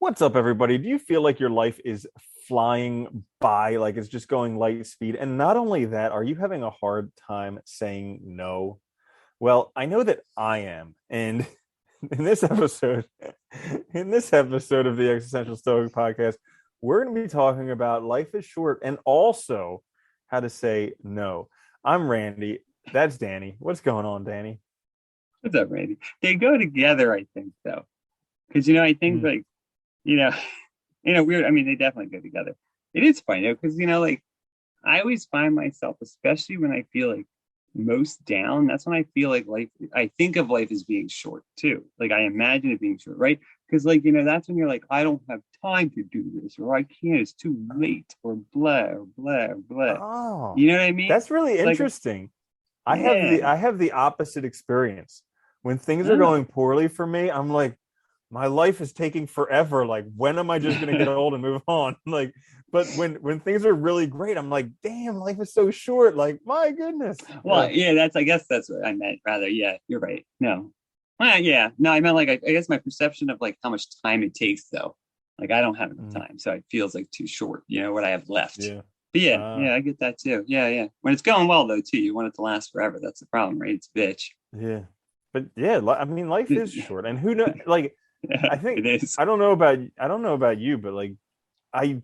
What's up, everybody? Do you feel like your life is flying by, like it's just going light speed? And not only that, are you having a hard time saying no? Well, I know that I am. And in this episode, in this episode of the Existential Stoic podcast, we're going to be talking about life is short and also how to say no. I'm Randy. That's Danny. What's going on, Danny? What's up, Randy? They go together, I think, though, because I think Mm, like you know, weird. I mean, they definitely go together. It is funny though, because like I always find myself, especially when I feel like most down. That's when I feel like life. I think of life as being short too. Like I imagine it being short, right? Because like that's when you're like, I don't have time to do this, or I can't. It's too late, or blah, or blah, or blah. Oh, You know what I mean? that's really Like, interesting. I have yeah, the I have the opposite experience. When things are oh. going poorly for me, I'm like, my life is taking forever. Like, when am I just gonna get old and move on? Like, but when things are really great, I'm like, damn, life is so short. Like, my goodness. Well, yeah, I guess that's what I meant. Rather, yeah, you're right. No, well, yeah, no, I meant like I guess my perception of like how much time it takes, though. Like I don't have enough Mm, time, so it feels like too short. What I have left. yeah. But yeah, Uh, yeah, I get that too. Yeah, yeah. When it's going well though, too, you want it to last forever. That's the problem, right? It's a bitch. yeah. But yeah, I mean, life is short, and who know? Like, I think It is. I don't know about you, but like, I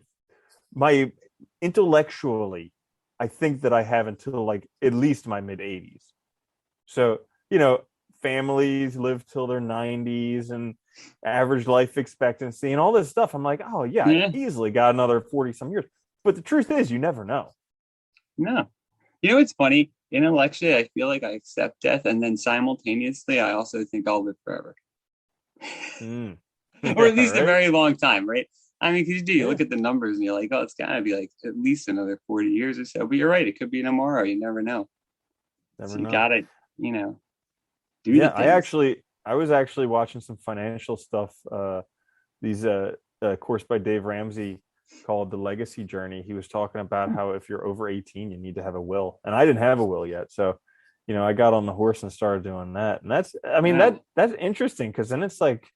my intellectually, I think that I have until like at least my mid 80s. So, you know, families live till their 90s and average life expectancy and all this stuff. I'm like, oh, yeah, I Yeah, easily got another 40 some years. But the truth is, you never know. no. It's funny. Intellectually, I feel like I accept death, and then simultaneously, I also think I'll live forever. Mm. Or at Yeah, least a right. very long time, right? I mean, because you Yeah, look at the numbers and you're like, oh, it's got to be like at least another 40 years or so. But you're right, it could be tomorrow. You never know. never So you know. got to, you know, do the Yeah, things. I was actually watching some financial stuff. These course by Dave Ramsey called The Legacy Journey. He was talking about how if you're over 18, you need to have a will. And I didn't have a will yet. So, I got on the horse and started doing that. And I mean, Wow. that's interesting because then it's like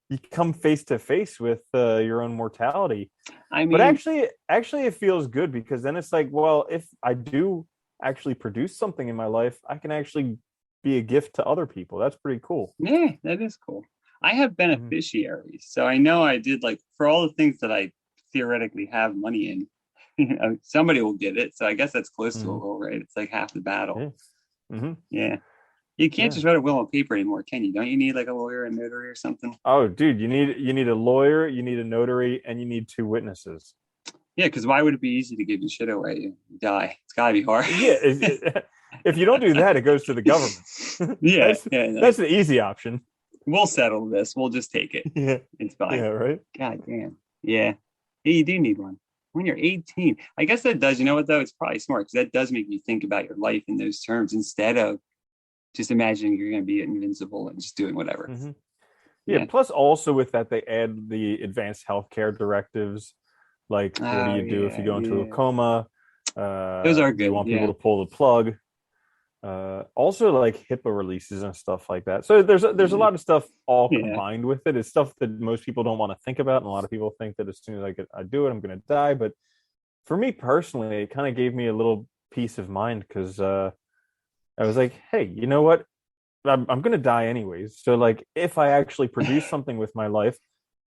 you come face to face with your own mortality. I But mean, actually, it feels good because then it's like, well, if I do actually produce something in my life, I can actually be a gift to other people. That's pretty cool. yeah, that is cool. I have Mhm. beneficiaries. So I know I did like for all the things that I theoretically have money in, somebody will get it. So I guess that's close to a Mhm. will, right? It's like half the battle. Yeah. Hmm. Yeah. You can't Yeah. just write a will on paper anymore, can you? Don't you need like a lawyer and notary or something? Oh, dude, you need a lawyer, you need a notary, and you need two witnesses. Yeah, because why would it be easy to give your shit away? You die. It's gotta be hard. Yeah, if you don't do that, it goes to the government. Yeah, that's yeah. that's Like the easy option. we'll settle this. We'll just take it. Yeah, It's yeah, fine. right. God damn. Yeah. Yeah, you do need one. When you're 18. I guess that does, you know what though? It's probably smart because that does make you think about your life in those terms instead of just imagining you're gonna be invincible and just doing whatever. Hmm. Yeah. Yeah. Plus, also with that, they add the advanced healthcare directives. Like, what do Oh you do if you yeah, go into a yeah. coma? Those are Do you good. want people Yeah. to pull the plug? Also, like HIPAA releases and stuff like that. So there's a Yeah. lot of stuff all Yeah. combined with it. It's stuff that most people don't want to think about, and a lot of people think that as soon as I do it, I'm going to die. But for me personally, it kind of gave me a little peace of mind because I was like, hey, you know what? I'm going to die anyways. So like, if I actually produce something with my life,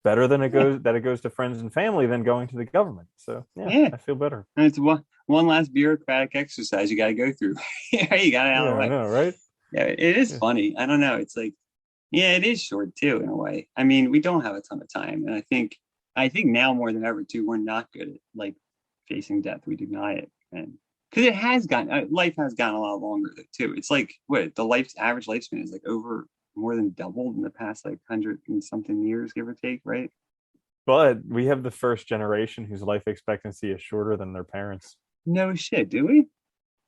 better than Yeah. it goes to friends and family than going to the government. So yeah, Yeah. I feel better. And it's one last bureaucratic exercise you got to go through. Yeah, you got it out of Yeah, the I way. know, right? Yeah, it is Yeah. funny. I don't know. It's like, yeah, it is short too in a way. I mean, we don't have a ton of time, and I think now more than ever too, we're not good at like facing death. We deny it, and because it has gotten life has gotten a lot longer though, too. It's like what the life's average lifespan is like over more than doubled in the past like 100 and something years, give or take, right? But we have the first generation whose life expectancy is shorter than their parents. No shit, do we?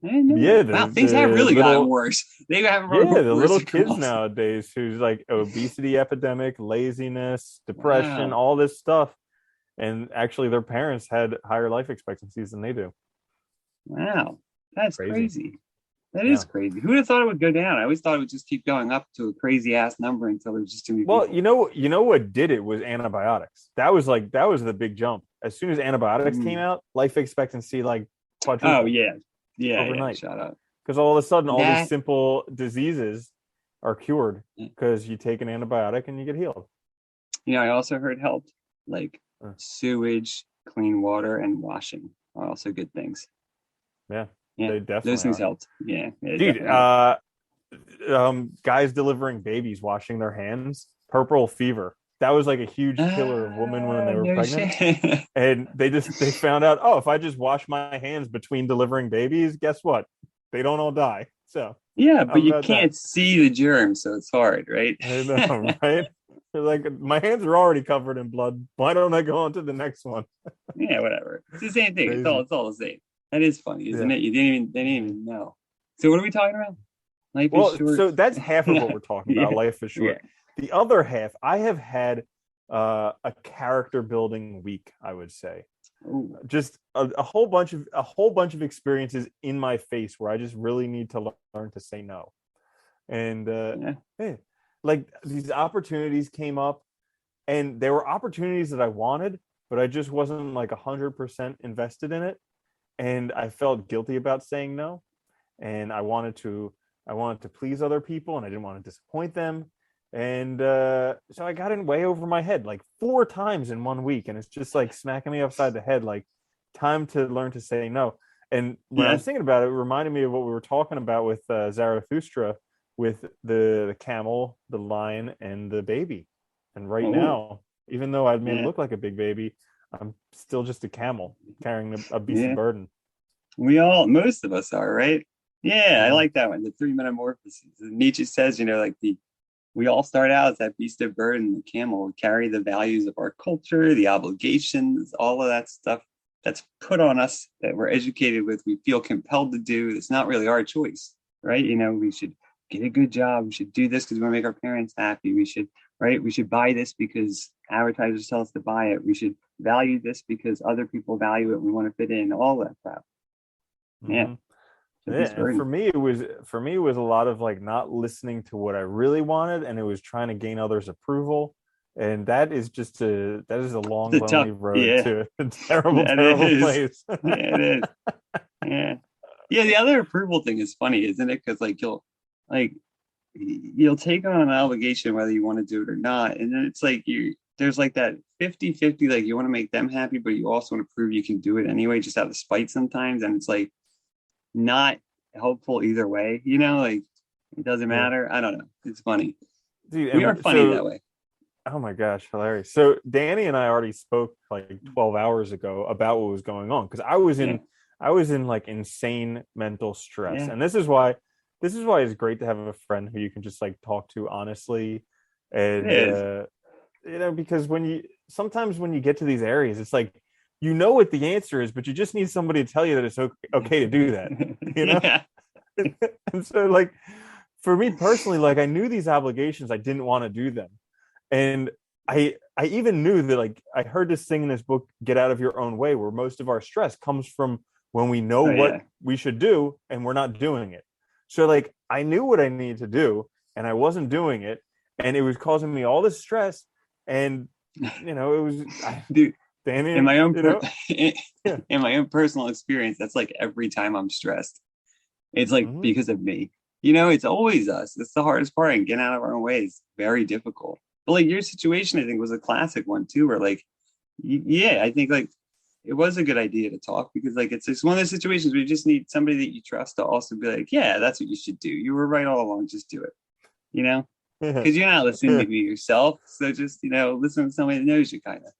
I didn't know Yeah, that. Wow, things have really gotten worse. They have the worse little kids across. nowadays who's like obesity epidemic, laziness, depression, Wow, all this stuff. And actually their parents had higher life expectancies than they do. wow, that's Crazy. crazy. That Yeah. is crazy. Who would have thought it would go down? I always thought it would just keep going up to a crazy ass number until there's just too many Well, people. you know what did it was antibiotics. That was the big jump. As soon as antibiotics came Mm. out, life expectancy like Oh quadrupled yeah, yeah. overnight. Shut up. Because all of a sudden, all these That simple diseases are cured because you take an antibiotic and you get healed. I also heard helped like Uh, sewage, clean water, and washing are also good things. yeah, Yeah, they those definitely things are. helped. Yeah, they Dude, definitely helped. guys delivering babies washing their hands, puerperal fever. That was like a huge killer of women when they were No pregnant. shit. And they found out, oh, if I just wash my hands between delivering babies, guess what? They don't all die. So Yeah, how but you about that? can't see the germ, so it's hard, right? I know, right? They're like, my hands are already covered in blood. Why don't I go on to the next one? Yeah, whatever. It's the same thing. Crazy. It's all the same. That is funny, isn't Yeah. it? They didn't Mhm. even know. So what are we talking about? Life is Well, short. so that's half of what Yeah, we're talking about. yeah, Life is yeah. short. The other half, I have had a character building week, I would say. Ooh, Just a whole bunch of experiences in my face where I just really need to learn to say no. And yeah, hey, like these opportunities came up, and they were opportunities that I wanted, but I just wasn't like 100% invested in it, and I felt guilty about saying no, and I wanted to please other people, and I didn't want to disappoint them, and so I got in way over my head like 4 times in 1 week, and it's just like smacking me upside the head, like time to learn to say no. And when I yeah. was thinking about it, it reminded me of what we were talking about with Zarathustra, with the camel, the lion, and the baby. And right Oh, now, even though I may yeah, look like a big baby, I'm still just a camel carrying a beastly yeah. burden. Most of us are, right? Yeah, I Yeah. like that one. The three metamorphoses. Nietzsche says, like we all start out as that beast of burden, the camel. We carry the values of our culture, the obligations, all of that stuff that's put on us that we're educated with. We feel compelled to do. It's not really our choice, right? We should get a good job. We should do this because we want to make our parents happy. Right? We should buy this because advertisers tell us to buy it. We should value this because other people value it. We want to fit in. All that crap. Yeah, Mm-hmm. the Yeah, beast and burden. for me it was a lot of like not listening to what I really wanted, and it was trying to gain others' approval, and that is a long It's a tough. lonely road Yeah, to a terrible that terrible is. place. Yeah, it is. Yeah. Yeah, the other approval thing is funny, isn't it? Because like you'll take on an obligation whether you want to do it or not. And then it's like there's like that 50-50, like you want to make them happy, but you also want to prove you can do it anyway, just out of spite sometimes. And it's like not helpful either way, like it doesn't Yeah, matter. I don't know. It's funny. dude, We are and funny that so way. oh my gosh, hilarious. So Danny and I already spoke like 12 hours ago about what was going on, because Yeah. I was in like insane mental stress. Yeah. And this is why it's great to have a friend who you can just like talk to honestly. It And is. because when you sometimes when you get to these areas, it's like you know what the answer is, but you just need somebody to tell you that it's okay to do that, you know? Yeah. And so like for me personally, like I knew these obligations, I didn't want to do them. And I even knew that, like, I heard this thing in this book, Get Out of Your Own Way, where most of our stress comes from when we know Oh what yeah. we should do and we're not doing it. So like I knew what I needed to do and I wasn't doing it, and it was causing me all this stress. And it was Dude, in Danny, my own yeah. in my own personal experience, that's like every time I'm stressed. It's like Mm-hmm. because of me. It's always us. It's the hardest part, and getting out of our own way is very difficult. But like your situation, I think was a classic one too, where like, yeah, I think like it was a good idea to talk because like it's just one of those situations where you just need somebody that you trust to also be like, yeah, that's what you should do. You were right all along. Just do it. You know, Yeah. because you're not listening to me yourself. So just listen to somebody that knows you, kind of.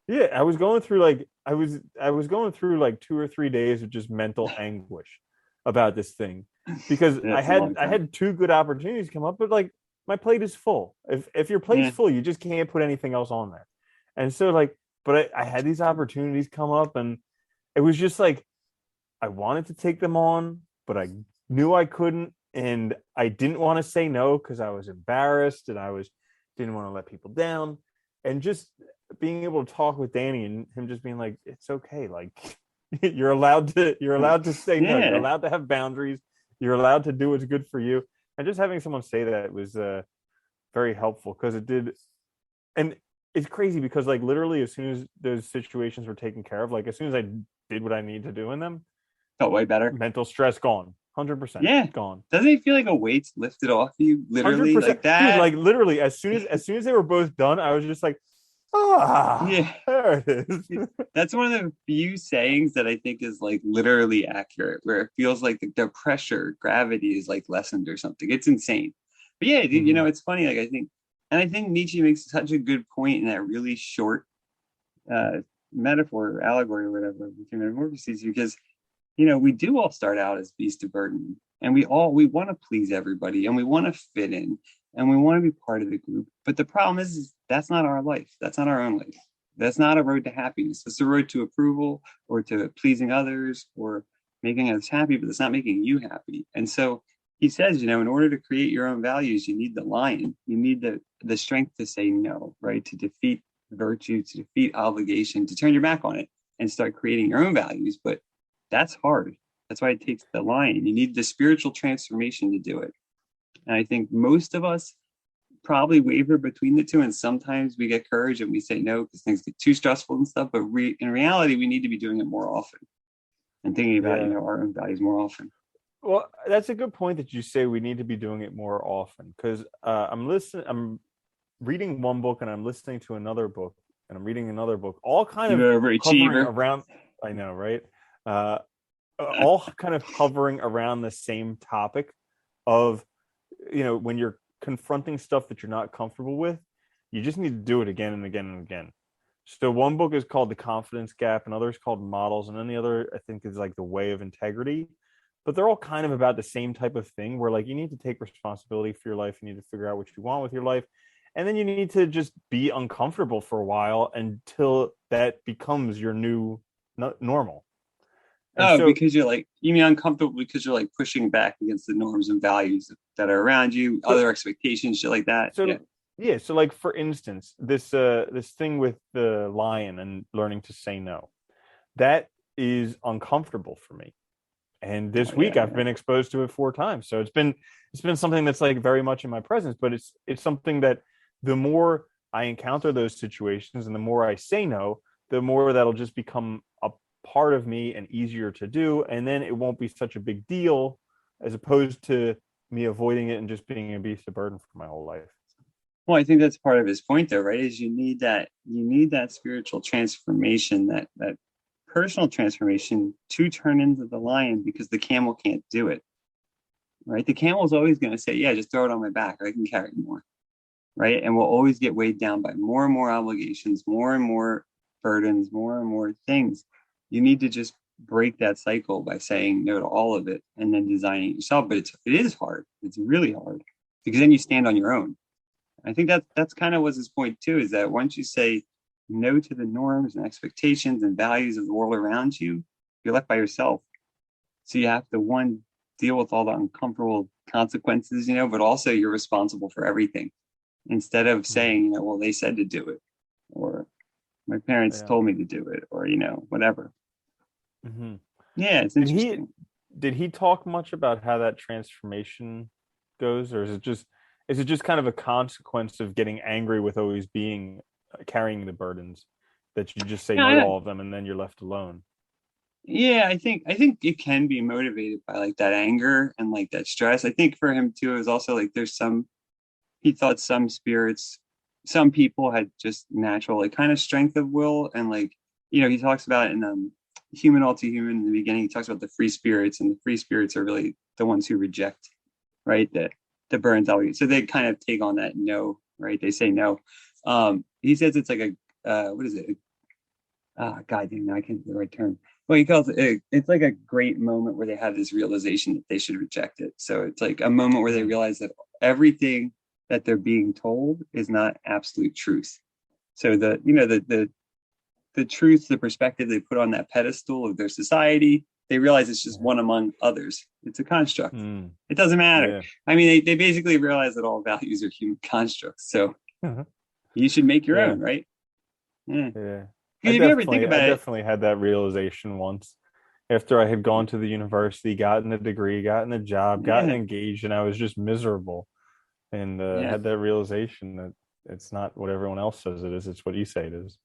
Yeah, I was going through like I was going through like 2 or 3 days of just mental anguish about this thing, because That's a long I time. had two good opportunities come up, but like my plate is full. If your plate's Yeah, full, you just can't put anything else on there. And so like, but I had these opportunities come up, and it was just like I wanted to take them on, but I knew I couldn't, and I didn't want to say no because I was embarrassed and I was didn't want to let people down. And just being able to talk with Danny and him just being like, it's okay, like you're allowed to say no. You're yeah, allowed to have boundaries. You're allowed to do what's good for you. And just having someone say that was very helpful because it did. And it's crazy because like literally as soon as those situations were taken care of, like as soon as I did what I need to do in them, Felt way better. mental stress gone, 100% Yeah. gone. Doesn't it feel like a weight's lifted off you, Hundred literally, percent, like dude. that? Like literally, as soon as they were both done, I was just like, ah, Yeah. there it is. That's one of the few sayings that I think is like literally accurate, where it feels like the pressure, gravity is like lessened or something. It's insane. But yeah, dude, Mhm. it's funny. Like I think Nietzsche makes such a good point in that really short uh, metaphor, allegory, or whatever, between metamorphoses, because we do all start out as beasts of burden, and we want to please everybody, and we want to fit in, and we want to be part of the group. But the problem is that's not our life. That's not our own life. That's not a road to happiness. It's a road to approval or to pleasing others or making us happy, but it's not making you happy. And so he says, in order to create your own values, you need the lion. You need the strength to say no, right? To defeat virtue, to defeat obligation, to turn your back on it and start creating your own values. But that's hard. That's why it takes the lion. You need the spiritual transformation to do it. And I think most of us probably waver between the two. And sometimes we get courage and we say no because things get too stressful and stuff. But in reality, we need to be doing it more often and thinking about, Yeah. our own values more often. Well, that's a good point that you say we need to be doing it more often because I'm reading one book and I'm listening to another book and I'm reading another book, all kind You of hovering overachiever. around. I know, right? Uh, all kind of hovering around the same topic of, when you're confronting stuff that you're not comfortable with, you just need to do it again and again and again. So one book is called The Confidence Gap, another is called Models, and then the other I think is like The Way of Integrity. But they're all kind of about the same type of thing where like you need to take responsibility for your life, you need to figure out what you want with your life, and then you need to just be uncomfortable for a while until that becomes your new normal. And Oh, so because you mean uncomfortable because you're like pushing back against the norms and values that are around you, so other expectations, shit like that. Yeah. so yeah, so like for instance, this thing with the lion and learning to say no, that is uncomfortable for me. And Oh this week yeah, I've yeah. been exposed to it 4 times. So it's been something that's like very much in my presence, but it's something that the more I encounter those situations and the more I say no, the more that'll just become a part of me and easier to do. And then it won't be such a big deal as opposed to me avoiding it and just being a beast of burden for my whole life. Well, I think that's part of his point, though, right? Is you need that spiritual transformation, that personal transformation to turn into the lion, because the camel can't do it, right? The camel is always going to say, "Yeah, just throw it on my back. I can carry more," right? And we'll always get weighed down by more and more obligations, more and more burdens, more and more things. You need to just break that cycle by saying no to all of it and then designing it yourself. But it is hard. It's really hard because then you stand on your own. I think that's kind of was his point too, is that once you say no to the norms and expectations and values of the world around you, you're left by yourself. So you have to, one, deal with all the uncomfortable consequences, but also you're responsible for everything. Instead of Mhm. saying, well, they said to do it, or my parents Yeah. told me to do it, or whatever. Hmm. Yeah, it's Did he interesting. did he talk much about how that transformation goes, or is it just kind of a consequence of getting angry with always being carrying the burdens that you just say Yeah, no to all of them and then you're left alone? yeah, I think it can be motivated by like that anger and like that stress. I think for him too, it was also like there's some he thought some people had just natural like kind of strength of will, and like he talks about in Human All Too Human in the beginning. He talks about the free spirits, and the free spirits are really the ones who reject, right? The burns out. So they kind of take on that no, right? They say no. He says it's like a what is it? God damn, I can't think of the right term. Well, he calls it's like a great moment where they have this realization that they should reject it. So it's like a moment where they Mhm. realize that everything that they're being told is not absolute truth. So the truth, the perspective they put on that pedestal of their society, they realize it's just Yeah. one among others. It's a construct. Mm. It doesn't matter. Yeah. I mean, they basically realize that all values are human constructs. So you should make your Yeah. own, right? Yeah. Yeah. I Because if you ever think definitely I about it, definitely had that realization once. after I had gone to the university, gotten a degree, gotten a job, gotten Yeah, engaged, and I was just miserable, and yeah. had that realization that it's not what everyone else says it is; it's what you say it is.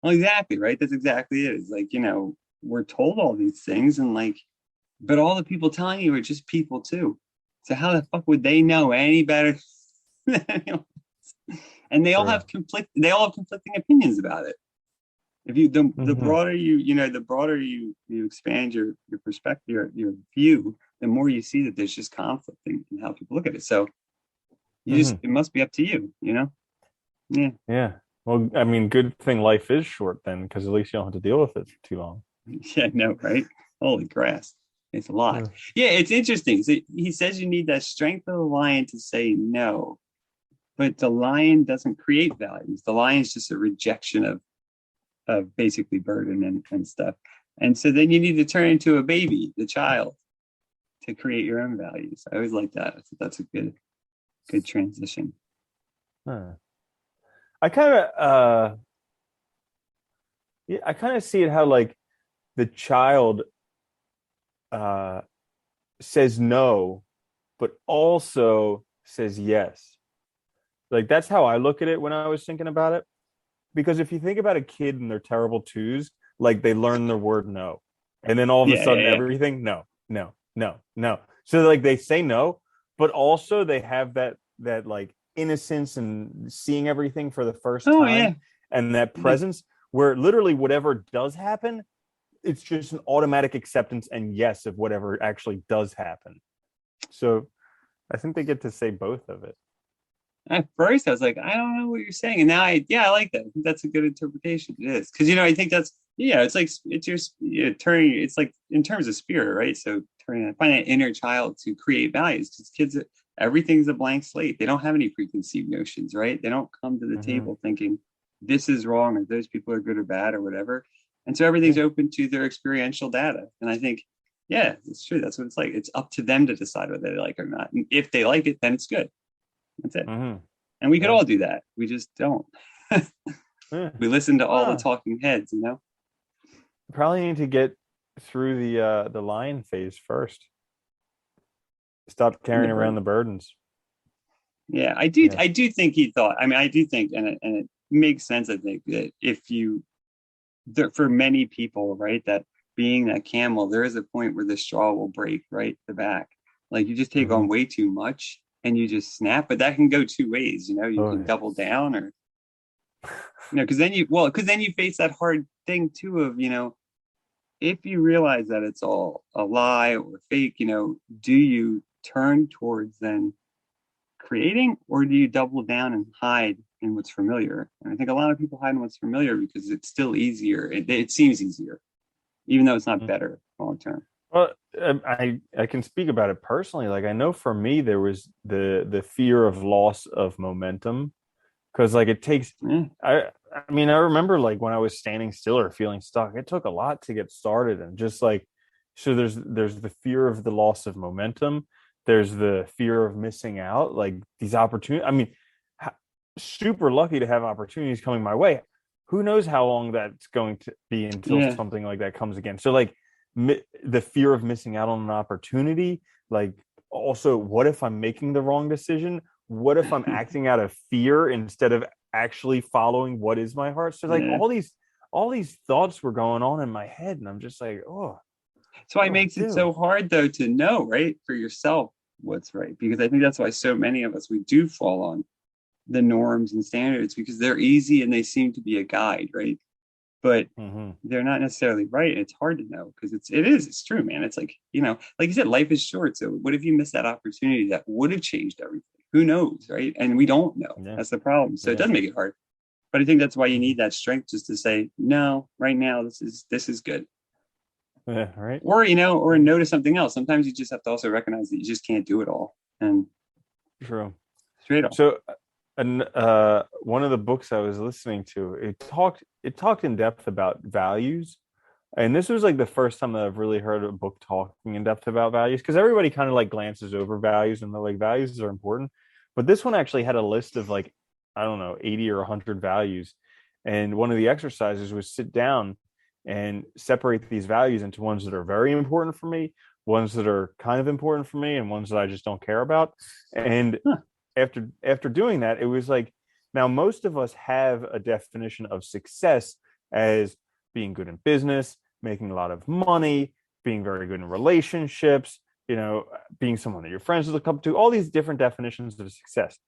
Well, exactly, right? That's exactly it. It's like, we're told all these things and like, but all the people telling you are just people too. So how the fuck would they know any better than anyone else? And True. they all have conflicting opinions about it. If you the Hmm. broader the broader you expand your perspective, your view, the more you see that there's just conflict in how people look at it. So Hmm. it must be up to you. Yeah. Yeah. Well, I mean, good thing life is short then, because at least you don't have to deal with it for too long. Yeah, no, right? Holy grass. It's a lot. Yeah. Yeah, it's interesting. So he says you need that strength of the lion to say no, but the lion doesn't create values. The lion is just a rejection of basically burden and stuff. And so then you need to turn into a baby, the child, to create your own values. I always like that. I think that's a good transition. Huh. I kind of yeah, I kind of see it how like the child uh says no, but also says yes. Like that's how I look at it when I was thinking about it. Because if you think about a kid and their terrible twos, like they learn the word no. And then all of a Yeah, yeah, sudden yeah. everything, no, no, no, no. So like they say no, but also they have that like innocence and seeing everything for the first Oh time yeah. and that Yeah. presence where literally whatever does happen, it's just an automatic acceptance and yes of whatever actually does happen. So I think they get to say both of it. At first, I was like, I don't know what you're saying, and now I like that. I think that's a good interpretation. It is because I think that's it's like it's your turning. It's like in terms of spirit, right? So turning find that inner child to create values because kids, everything's a blank slate. They don't have any preconceived notions, right? They don't come to the Mm-hmm. table thinking this is wrong or those people are good or bad or whatever, and so everything's Yeah. open to their experiential data. And I think, yeah, it's true. That's what it's like. It's up to them to decide whether they like it or not. And if they like it, then it's good. That's it. Mm-hmm. And we could Yeah. all do that. We just don't. Yeah. We listen to all the Well, talking heads. probably need to get through the lion phase first. Stop And the carrying around bird. the burdens. Yeah, I do. Yeah. I do think he thought. I mean, I do think, and it makes sense. I think that if you, there, for many people, right, that being that camel, there is a point where the straw will break, right, the back. Like you just take Mm-hmm. on way too much and you just snap. But that can go two ways. You Oh can yeah. double down, or because then you face that hard thing too of if you realize that it's all a lie or fake, do you turn towards then creating or do you double down and hide in what's familiar? And I think a lot of people hide in what's familiar because it's still easier. It seems easier, even though it's not better long term. Well, I can speak about it personally. Like I know for me there was the fear of loss of momentum because like it takes Yeah. I mean I remember like when I was standing still or feeling stuck, it took a lot to get started and just like so there's the fear of the loss of momentum. There's the fear of missing out, like these opportunities. I mean, super lucky to have opportunities coming my way. Who knows how long that's going to be until Yeah. something like that comes again. So like the fear of missing out on an opportunity, like also what if I'm making the wrong decision? What if I'm acting out of fear instead of actually following what is my heart? So like Yeah. all these thoughts were going on in my head and I'm just like, oh, That's why what it do I makes it do? so hard though to know, right, for yourself what's right. Because I think that's why so many of us we do fall on the norms and standards because they're easy and they seem to be a guide, right? But Mm-hmm. they're not necessarily right. It's hard to know because it's true, man. It's like, like you said, life is short. So what if you miss that opportunity that would have changed everything? Who knows, right? And we don't know. Yeah. That's the problem. So it Yeah. does make it hard. But I think that's why you Mhm. need that strength just to say, no, right now this is good. Yeah. Right. Or Right. no to something else. Sometimes you just have to also recognize that you just can't do it all. And True. straight off. So, and one of the books I was listening to, it talked in depth about values, and this was like the first time that I've really heard a book talking in depth about values because everybody kind of like glances over values and they're like values are important, but this one actually had a list of like I don't know 80 or 100 values, and one of the exercises was sit down and separate these values into ones that are very important for me, ones that are kind of important for me, and ones that I just don't care about. And Huh. after doing that, it was like, now most of us have a definition of success as being good in business, making a lot of money, being very good in relationships, being someone that your friends look up to, all these different definitions of success.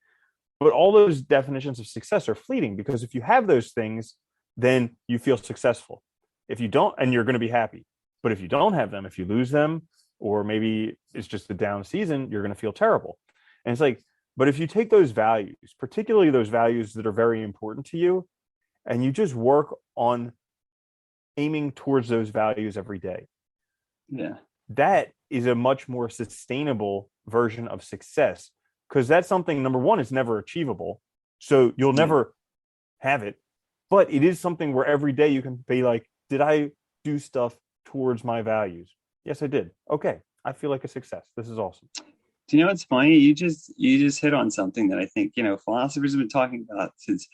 But all those definitions of success are fleeting, because if you have those things, then you feel successful. If you don't, and you're going to be happy. But if you don't have them, if you lose them, or maybe it's just a down season, you're going to feel terrible. And it's like, but if you take those values, particularly those values that are very important to you, and you just work on aiming towards those values every day, Yeah. that is a much more sustainable version of success, because that's something, number one, is never achievable. So you'll Yeah. never have it, but it is something where every day you can be like, did I do stuff towards my values? Yes, I did. Okay. I feel like a success. This is awesome. Do you know what's funny? You just hit on something that I think, philosophers have been talking about since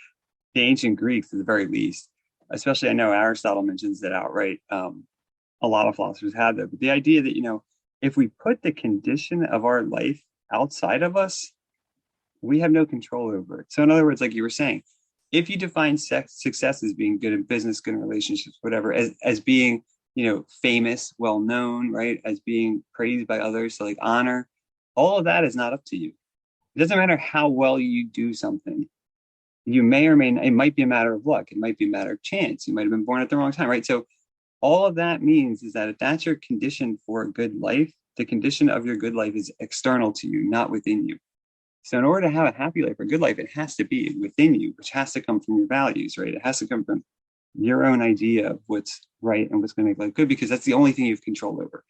the ancient Greeks at the very least. Especially, I know Aristotle mentions that outright. A lot of philosophers have that, but the idea that, if we put the condition of our life outside of us, we have no control over it. So in other words, like you were saying, if you define success as being good in business, good in relationships, whatever, as being, famous, well known, right, as being praised by others, so like honor, all of that is not up to you. It doesn't matter how well you do something. You may or may not, it might be a matter of luck. It might be a matter of chance. You might have been born at the wrong time, right? So all of that means is that if that's your condition for a good life, the condition of your good life is external to you, not within you. So in order to have a happy life or a good life, it has to be within you, which has to come from your values, right? It has to come from your own idea of what's right and what's going to make life good, because that's the only thing you have control over.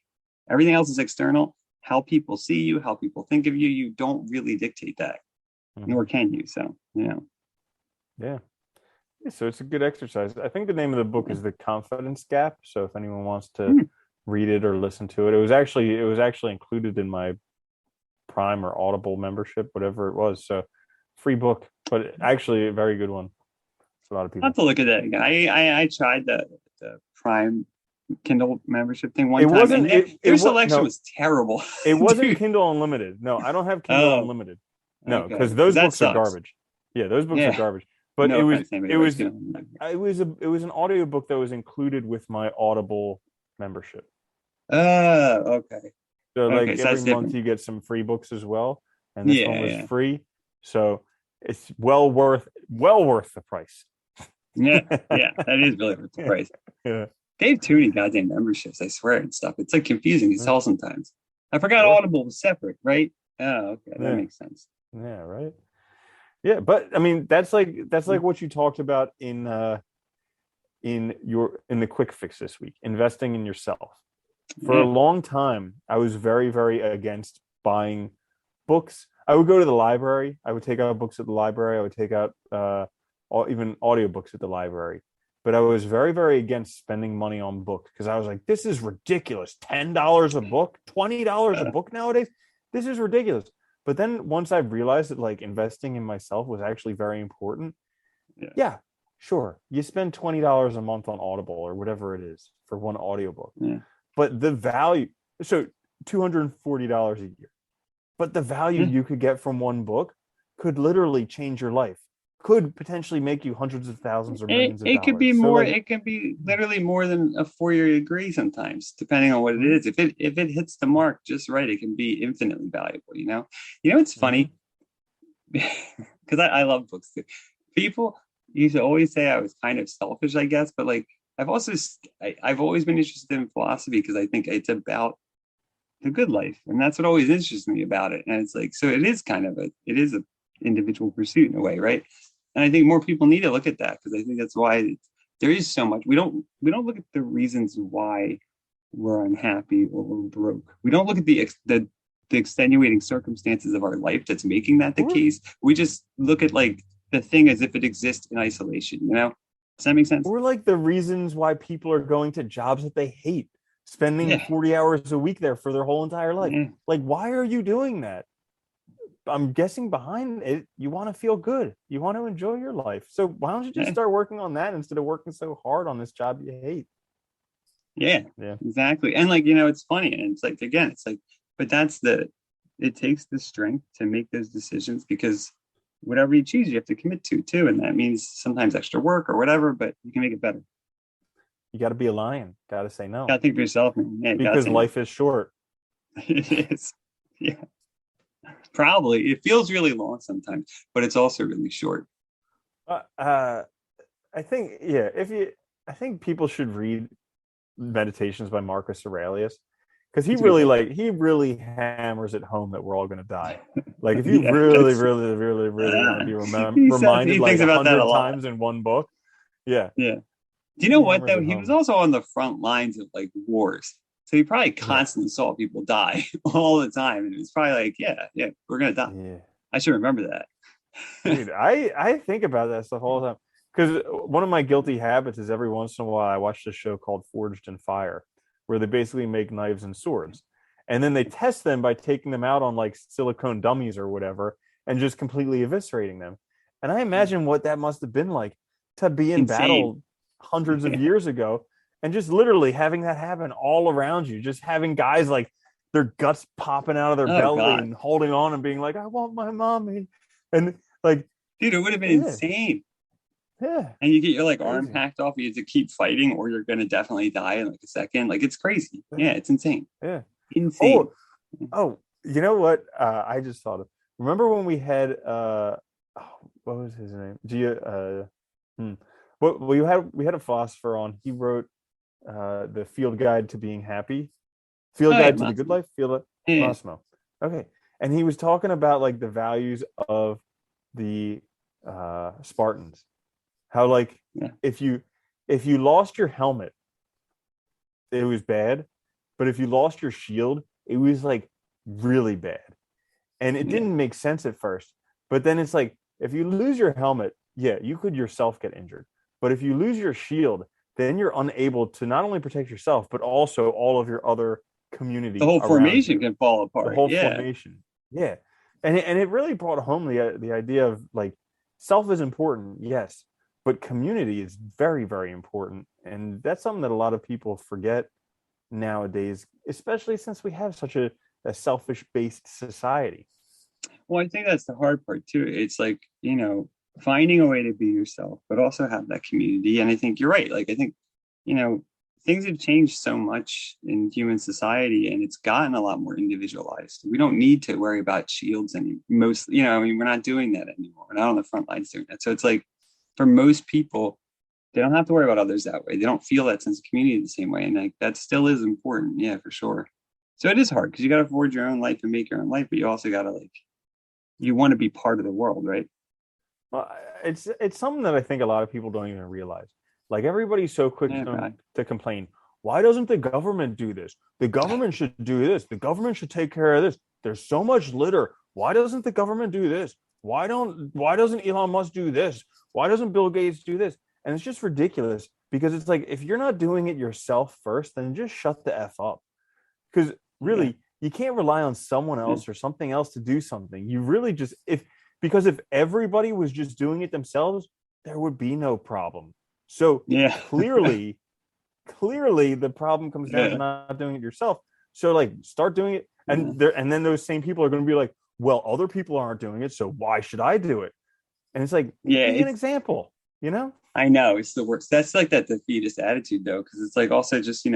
Everything else is external. How people see you, how people think of you, you don't really dictate that, nor can you. So, Yeah. So it's a good exercise. I think the name of the book is The Confidence Gap. So if anyone wants to Hmm. read it or listen to it, it was actually included in my Prime or Audible membership, whatever it was. So free book, but actually a very good one for a lot of I'll have people. to look at that again. I tried the Prime Kindle membership thing It one time, wasn't and it it their was selection no, was terrible, it wasn't dude. Kindle Unlimited. No, I don't have Kindle Oh, Unlimited. No, okay, because because those that books are sucks. garbage. Yeah, those books are Yeah, garbage. But no it was offense to anybody it who likes was Kindle. it was an audiobook that was included with my Audible membership. Okay, So okay, like so every that's month different. you get some free books as well, and this one Yeah, was yeah, free. So it's well worth the price. yeah, yeah. That is really worth the Yeah. price. Yeah. They have too many goddamn memberships, I swear, and stuff. It's like confusing as Yeah. hell sometimes. I forgot Sure. Audible was separate, right? Oh, okay, that Yeah. makes sense. Yeah, right. Yeah, but I mean that's like what you talked about in the quick fix this week, investing in yourself. For a Yeah. long time, I was very, very against buying books. I would go to the library. I would take out books at the library. I would take out even audiobooks at the library. But I was very, very against spending money on books, because I was like, this is ridiculous. $10 a book, $20 a Uh, book nowadays. This is ridiculous. But then once I realized that like investing in myself was actually very important, yeah. yeah, sure. You spend $20 a month on Audible or whatever it is for one audiobook. Yeah. But the value, so $240 a year. But the value Yeah. you could get from one book could literally change your life, could potentially make you hundreds of thousands or millions of It could dollars. be So more, like, it can be literally more than a 4 year degree sometimes, depending on what it mhm, is. If it hits the mark just right, it can be infinitely valuable, you know? You know, it's mhm. funny because I love books too. People used to always say I was kind of selfish, I guess, but like I've always been interested in philosophy because I think it's about the good life, and that's what always interests me about it. And it's like, so it is a individual pursuit in a way, right? And I think more people need to look at that, because I think that's why there is so much. We don't look at the reasons why we're unhappy or we're broke. We don't look at the extenuating circumstances of our life that's making that the or case. We just look at like the thing as if it exists in isolation. Does that make sense? or like the reasons why people are going to jobs that they hate, spending Yeah, 40 hours a week there for their whole entire life. yeah, Like, why are you doing that? I'm guessing behind it, you want to feel good. You want to enjoy your life. So why don't you just yeah. start working on that instead of working so hard on this job you hate? Yeah, Yeah. exactly. And like, it's funny. And it's like, again, it's like, but it takes the strength to make those decisions because whatever you choose, you have to commit to too. And that means sometimes extra work or whatever, but you can make it better. You got to be a lion. Got to say Gotta no think for yourself, man. Yeah, you gotta because say no. life is short. It is. Yeah, probably. It feels really long sometimes, but it's also really short. Uh, uh, I think, yeah, I think people should read Meditations by Marcus Aurelius because It's a good book. he really hammers it home that we're all going to die. Like if you Yeah, really, that's really, really, really want to be reminded he like thinks a about that a hundred lot. times in one book, yeah, Yeah. Do you know he what hammers though? it He was home. also on the front lines of like wars. So he probably Yeah, constantly saw people die all the time. And it was probably like, yeah, we're gonna die. yeah, I should remember that. dude. I think about that stuff all the time because one of my guilty habits is every once in a while I watch this show called Forged in Fire, where they basically make knives and swords, and then they test them by taking them out on like silicone dummies or whatever, and just completely eviscerating them. And I imagine what that must have been like to be in Insane. battle hundreds of years ago, and just literally having that happen all around you, just having guys like their guts popping out of their Oh belly God. and holding on and being like, "I want my mommy," and like, Dude, it would have been yeah, insane. yeah, And you get your like arm crazy. hacked off, you have to keep fighting, or you're gonna definitely die in like a second. Like it's crazy. Yeah, it's insane. Yeah. Insane. Oh, oh, you know what? I just thought of. Remember when we had oh, what was his name? Gia. Hmm. What we had a philosopher on. He wrote the Field Guide to Being Happy, Field Oh yeah, Guide to the Good Massimo. Life, Field Yeah. Massimo. Okay, and he was talking about like the values of the Spartans. How like Yeah. if you if you lost your helmet, it was bad, but if you lost your shield, it was like really bad. And it Yeah. didn't make sense at first. But then it's like if you lose your helmet, yeah, you could yourself get injured. But if you lose your shield, then you're unable to not only protect yourself, but also all of your other The community whole around formation you, can fall the apart. whole Yeah. formation. Yeah. And it really brought home the idea of like self is important, yes, but community is very, very important. And that's something that a lot of people forget nowadays, especially since we have such a selfish based society. Well, I think that's the hard part too. It's like, finding a way to be yourself, but also have that community. And I think you're right. Like, I think, you know, things have changed so much in human society and it's gotten a lot more individualized. We don't need to worry about shields and I mean, we're not doing that anymore. We're not on the front lines doing that. So it's like for most people, they don't have to worry about others that way. They don't feel that sense of community the same way. And like that still is important. Yeah, for sure. So it is hard because you got to forge your own life and make your own life, but you also got to like you want to be part of the world, right? Well, it's something that I think a lot of people don't even realize. Like everybody's so quick Yeah, right. to complain. Why doesn't the government do this? The government should do this. The government should take care of this. There's so much litter. Why doesn't the government do this? Why doesn't Elon Musk do this? Why doesn't Bill Gates do this? And it's just ridiculous because it's like if you're not doing it yourself first, then just shut the F up. Because Yeah, really, you can't rely on someone yeah, else or something else to do something. You really just if everybody was just doing it themselves, there would be no problem. So yeah, clearly the problem comes down to yeah. not doing it yourself. So like start doing it, Yeah. and then those same people are going to be like, well, other people aren't doing it, so why should I do it? And it's like, Yeah, be an it's example, you know? I know it's the worst. That's like that defeatist attitude though, because it's like also just,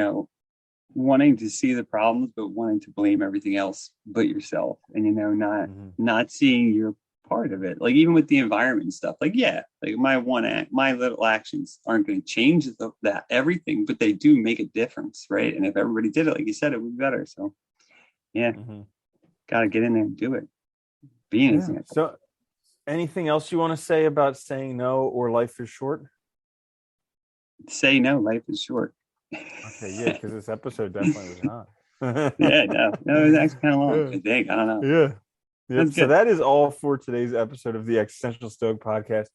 wanting to see the problems, but wanting to blame everything else but yourself. And Mm-hmm. not seeing your part of it. Like even with the environment and stuff. Like, yeah, like my little actions aren't going to change that everything, but they do make a difference, right? And if everybody did it, like you said, it would be better. So yeah, Mm-hmm. gotta get in there and do it. Be an Yeah. example. So anything else you want to say about saying no or life is short? Say no, life is short. Okay, yeah, because this episode definitely was not. Yeah, no, it was actually kind of long. Yeah. I think. I don't know. Yeah. That's Yep. So good. that is all for today's episode of the Existential Stoic podcast.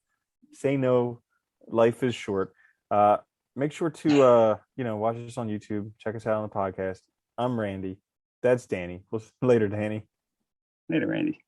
Say no, life is short. Uh, make sure to watch us on YouTube. Check us out on the podcast. I'm Randy. That's Danny. We'll later, Danny. Later, Randy.